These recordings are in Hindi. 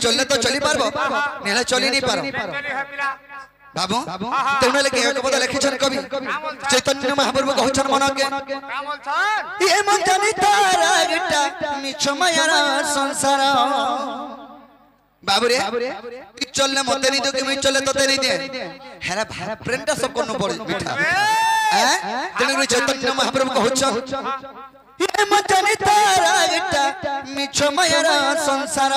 चलले तो चली पारबो नेले चली नहीं पारो बाबू तेने लेके एक पद लिखिछन कवि चैतन्य महाप्रभु कहछन मन के ये मन जानी तारा गटा मिछ मायार संसार बाबू रे चलले मते नहीं दो कि मैं चले तोते नहीं दे हेरा प्रेमटा सब कोन पड़ मिठा हैं तेने चैतन्य महाप्रभु कहछन ये मन जानी तारा गटा मिछ मायार संसार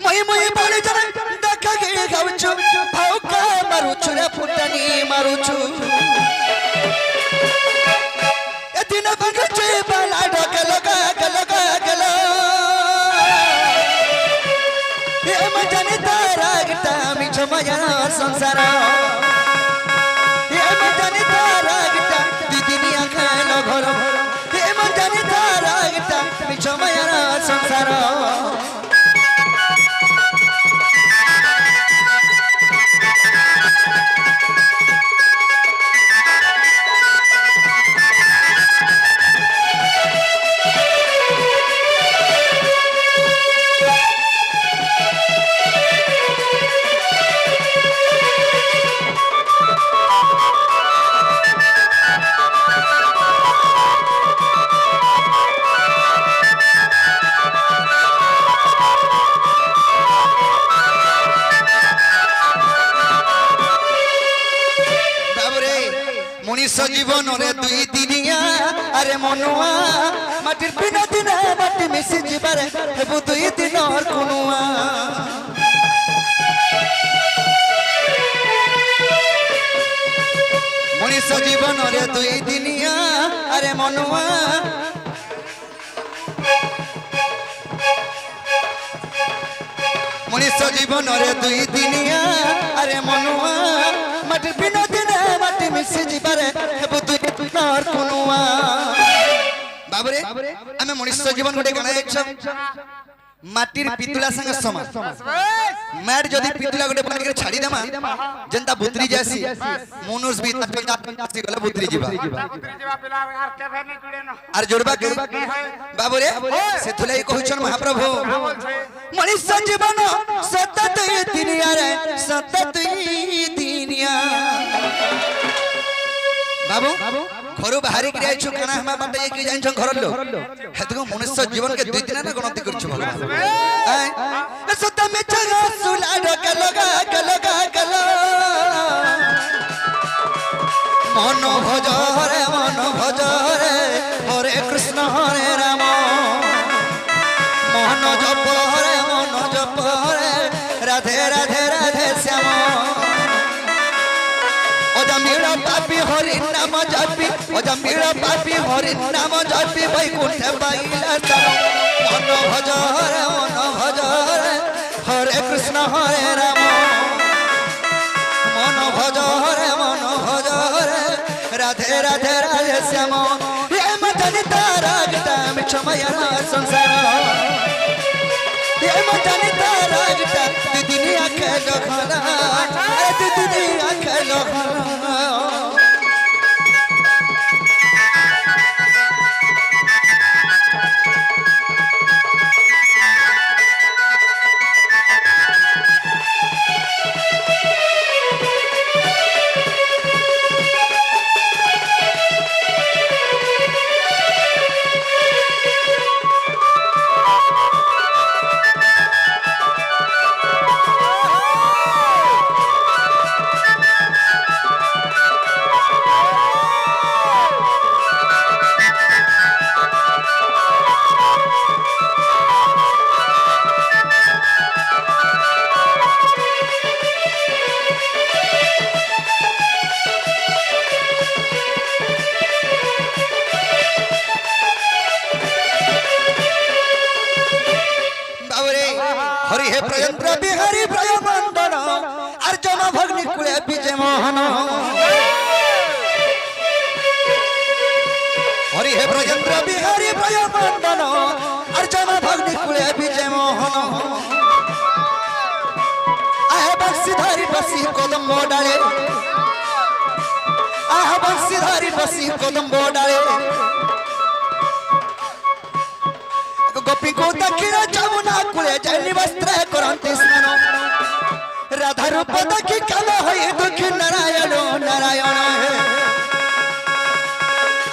मई मई बड़े जन देखा के गाउछु भाउका मारुछु रे फुटानी मारुछु ए दिन बगचे बाला ढक लगा गला ए मजने तारा गिटा मिछ माया संसार ए मजने तारा गिटा दीदिनिया खालो घर ए मजने तारा गिटा मिछ माया संसार जीवन रे दुई दिनिया अरे मनुआ माटिर बिना दिना माटी मिसी जीवारे हेबु दुई दिन और कुनुआ मनीष जीवन रे दुई दिनिया अरे मनुआ मनीष जीवन रे दुई दिनिया अरे मनुआ माटिर बिना दिना माटी मिसी जीवारे हेबु दुई दिन और कुनुआ बाबरे आमे मनुष्य जीवन गोटे गाना एक माटिर पितुला संग समान मैट जदी पितुला गोटे बन के छाड़ी देमा जनता बुतरी जासी मनुष्य भी तक गला बुतरी जीवा आर जोड़बा के बाबरे सेथुलाई कहछन महाप्रभु मनुष्य जीवन सतत दिनिया रे सतत दिनिया बाबू घरु बाहरी के आइछु खाना हम बाटे के जाइन छ घर लो हेतको मनुष्य जीवन के दुई दिन ना गणति करछु भगवान ए सत में जगा सुला गल मन भज रे हरे कृष्ण हरे राम मन जप रे राधे राधे राधे श्याम मेरा पापी हरि नाम जपी ओजा मेरा पापी हरि नाम जपी वैकुंठ बाइला मन भज रे हरे कृष्ण हरे राम मन भज रे राधे राधे राधे श्याम हे मदन तारा गटा मिछ माया संसार हे मदन तारा गटा दीदी आखे लखना दीदी आखे लखना हरि हे ब्रजेंद्र बिहारी भय मंदन अर्चना भग्नि कुले विजय मोहन आहे बंशीधारी बसी कदम डाले आहे बंशीधारी बसी कदम डाले गोपी को दक्षिण जमुना कूले जैनी वस्त्र करंती स्नान राधा रूप देखि काल होई दुखी नारायण नारायण हे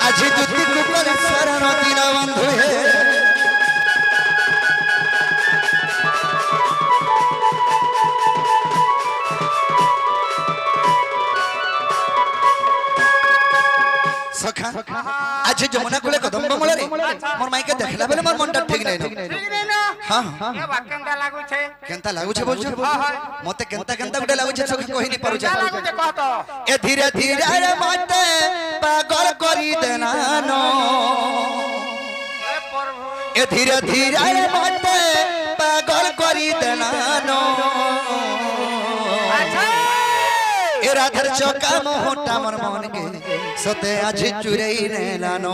आज दुति को कर शरण दीन बंधु हे सखा आज जमुना कूले कदम्ब मूल रे मोर माई के देखला बेले मोर मनटा ठीक नै न हां ए बा केंता लागु छे बोल छ मते केंता केंता गुटे लागु छे सखी कहि नि पारु छ लागु छे कह तो ए धीरे धीरे रे मते पागल करी देना नो ए प्रभु ए धीरे धीरे रे मते पागल करी देना नो ए राधर चौका मोहटा मोर मन के सते आज चुरई नेलानो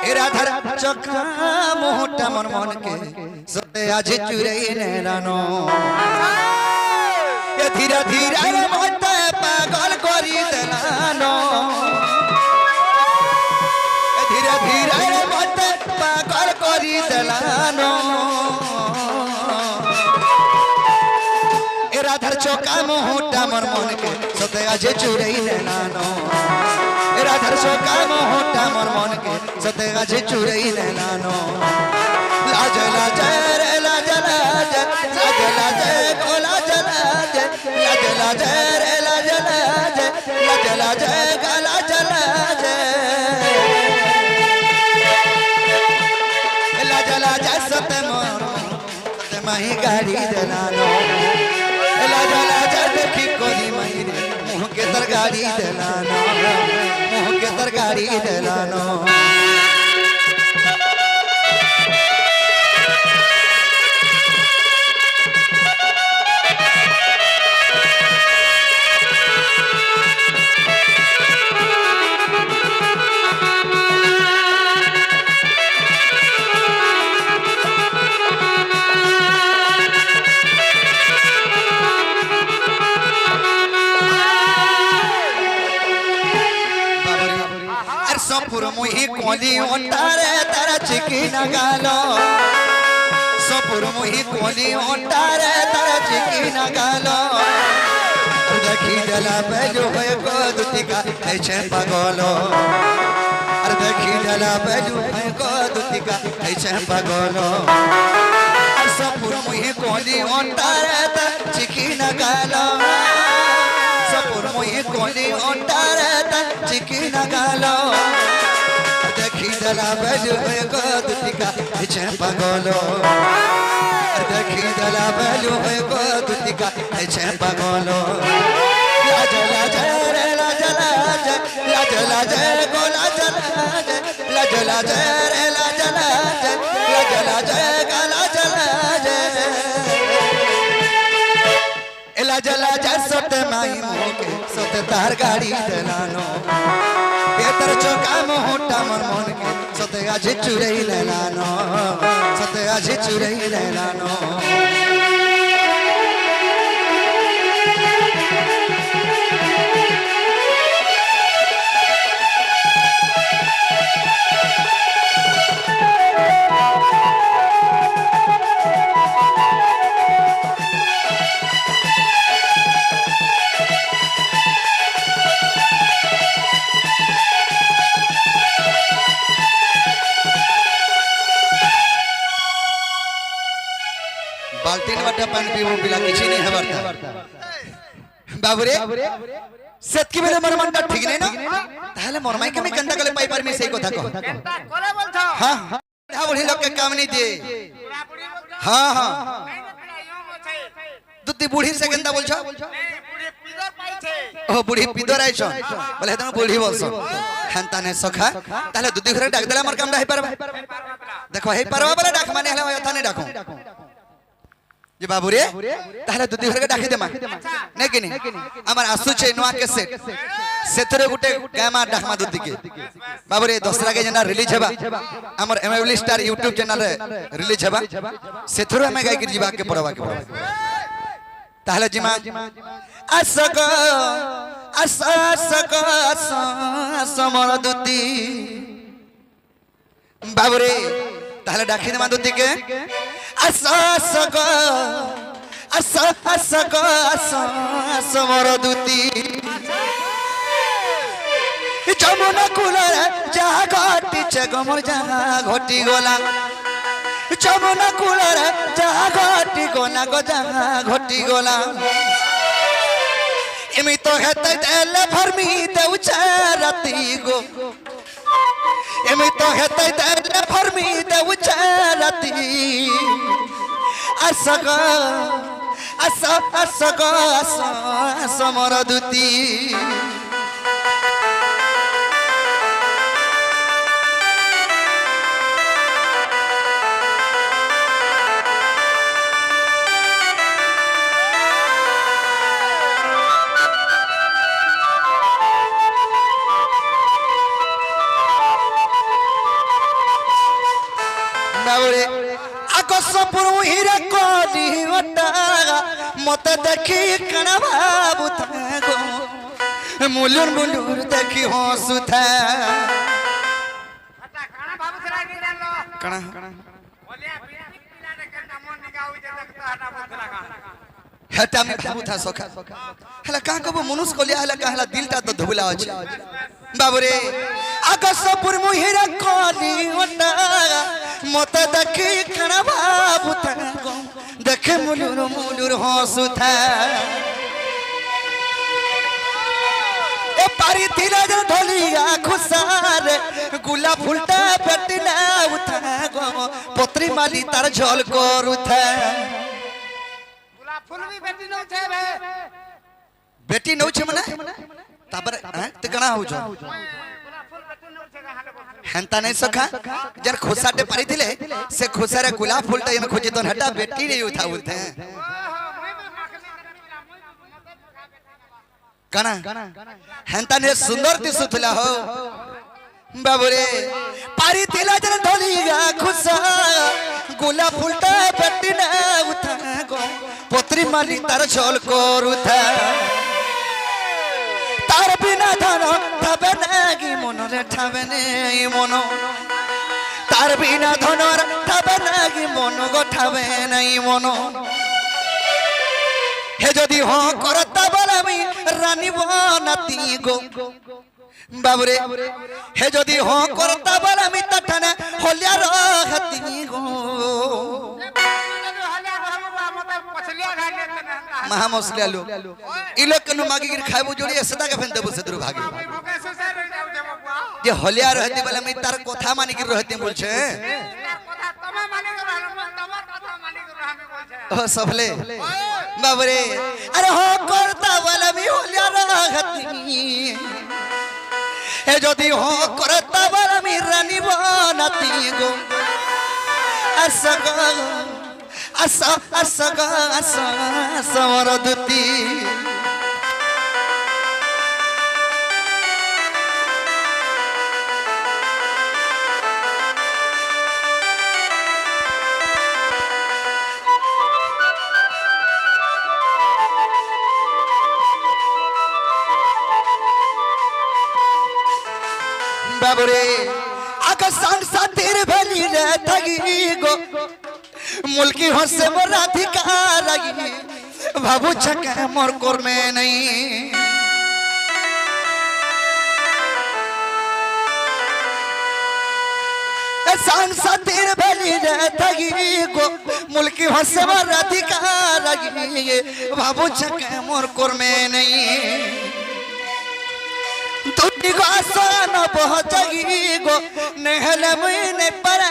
ए राधर चौका मोहटा मोर मन के सते आज चुरई नेलानो ए धीरे धीरे रे मते पागल करी देलानो ए धीरे धीरे रे मते पागल करी देलानो राधर चौका मोहटा मोर मन के सते आज चुरई नेलानो राधर चौका मोहटा मोर मन के सते आज चुरई नेलानो लाज लाज रे लाज लाज लाज लाज गोला जलाज लाज लाज रे लाज लाज लाज लाज गला जलाज लाज लाज सते मोर सते माही गाड़ी देलानो लाजा लाजा देखी कोनी महीने मुँह के तरकारी देलानो मुँह के तरकारी देलानो सपुर मुही कोली ओटारे तारा चिकी नगालो सपुर मुही कोली ओटारे तारा चिकी नगालो देखी डला बेजो है गोदुतिका ऐसे पागलो अरे देखी डला बेजो है गोदुतिका ऐसे पागलो सपुर मुही कोली ओटारे तारा चिकी नगालो सपुर मुही कोली ओटारे तारा चिकी नगालो देखी दला बेलु है गोदुतिका ऐसे पागलो देखी दला बेलु है गोदुतिका ऐसे पागलो लाज लाज रे लाज लाज लाज लाज गोला जलाज लाज लाज रे लाज लाज लाज लाज गला जलाज लाज लाज सते माई मोके सते तार गाड़ी देलानो बेतर चौका मोहटा मोर मन के सते आज चुरई लेलानो सते आज चुरई लेलानो बाल्टी ने बटा पानी पीबो पिला किछि नहीं हबरता बाबूरे सेतकी बेले मोर मनटा ठीक नै न ताहले मोर माई के मैं कंदा गले पाई पार में सही कथा कह कंदा कोले बोलथो हां हां बुढ़ी लोग के काम नहीं दे हां हां दुती बुढ़ी से कंदा बोल छ बुढ़ी पिदर पाई छे ओ बुढ़ी पिदर आइ छ बोले त बुढ़ी बोलस खानता ने सखा ताहले दुती घरे डाक देला मोर काम दा हे परबा देखो हे परबा बले डाक माने हला यथा ने डाको जे बाबू रे ताहले दुदी घर के डाकी देमा नै कि नै हमर आसु छै नवा के सेथरे गुटे गामा डाकमा दुदी के बाबू रे दसरा के जना रिलीज हेबा हमर एमएबली स्टार YouTube चैनल रे रिलीज हेबा सेथरो हमें गाय के जीवा के पड़वा के ताहले जिमा असक असक समर दुदी बाबू रे তাহলে ডাকি দেবা দুদিকে আস আস গো আস আস গো আস আস মোর দুতি যমুনা কূলরে যাহা ঘটিছে গো মোর যাহা ঘটি গলা যমুনা কূলরে যাহা ঘটি গলা গো যাহা ঘটি গলা এমি তো হেতে দেলে ভরমি দেউছে রাতি গো এমি তো হেতে দেলে ভরমি দেউছে রাতি আস গো আস আস গো আস আস মোর দুতি আকস্মপুর হিরে কলি ওটা মতে দেখি কণ ভাবু গো মুলুর মুলুর দেখি হসুথা কণ হেটা আমি ভাবুথা সখা হেলা কা কব মনুষ কলিয়া হেলা কা হেলা দিলটা তো ধুবলা আছে বাবুরে আকস্মপুর মুহিরা কলি ওটা মতে দেখি কণ ভাবুথা গো দেখে মুলুর মুলুর হসুথা এ পারি থিলা যে ধলিয়া খুসারে গুলাপ ফুলটা পেটি না উঠা গো পত্রি মালি তার ঝল করুথা ফুল भी बेटी नौ छे बे बेटी नौ छे माने तापर ते कणा हो जो हंता नहीं सखा जर खोसाटे परी थिले से खोसारे गुलाब फूलटा एमे खोजे तो हटा बेटी नहीं उठा बोलते हैं कणा हंता ने सुंदर दिसुथला हो बाबूरे पारी थिला जर ढोलिया खुसा गुलाब फूलटा बेटी ना उठा गो पत्री माली तार झोल करुथा तार बिना धन ठाबे नागी मनरे ठाबे नहीं मन तार बिना धनर ठाबे नागी मन गो ठाबे नहीं मन हे जदि हाँ करता बलामी रानी बनाती गो बाबूरे हे जदि हाँ करता बलामी तठाने होलिया रहती गो महामसलिया लो इलो कनु मागी गिर खाइबो जोड़ी सदा के फेन देबो सदरु भागे जे हलिया रहती बले मी तार कथा मानि गिर रहती बोल छे कथा तमे मानि गिर रहम तमर कथा मानि गिर रहम बोल छे ओ सबले बाबरे अरे हो करता बले मी हलिया रहती ए जदी हो करता बले मी रानी बनाती गो असगा आसा आसा गा आसा समर दुती बाबरे आकाशान सातिर भली रे थगी गो मुल्की हसे मोर अधिकार लगी बाबू छके मोर कोर में नहीं सांसातिर भली रे थगी गो मुल्की हसे मोर अधिकार लगी बाबू छके मोर कोर में नहीं तुझी को आसान पहुंचगी गो नहले महीने पर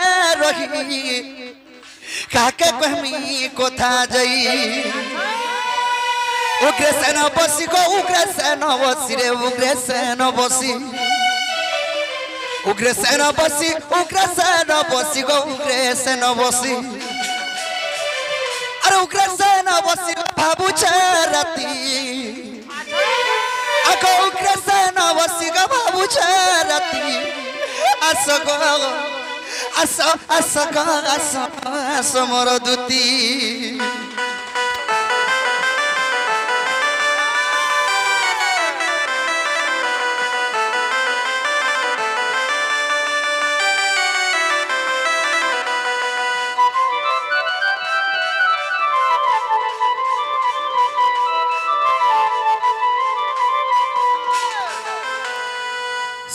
रही काके कहमी कोथा जई उग्र सेन बसी गो उग्र सेन बसी रे उग्र सेन बसी उग्र सेन बसी उग्र सेन बसी गो उग्र सेन बसी अरे उग्र सेन बसी बाबू राती आको उग्र सेन बसी गो बाबू राती आसो गो आसा आसा गा आसा आसा मोर दुती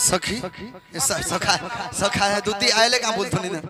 सखी सखा सखा दूती आयले का बोलथनी ना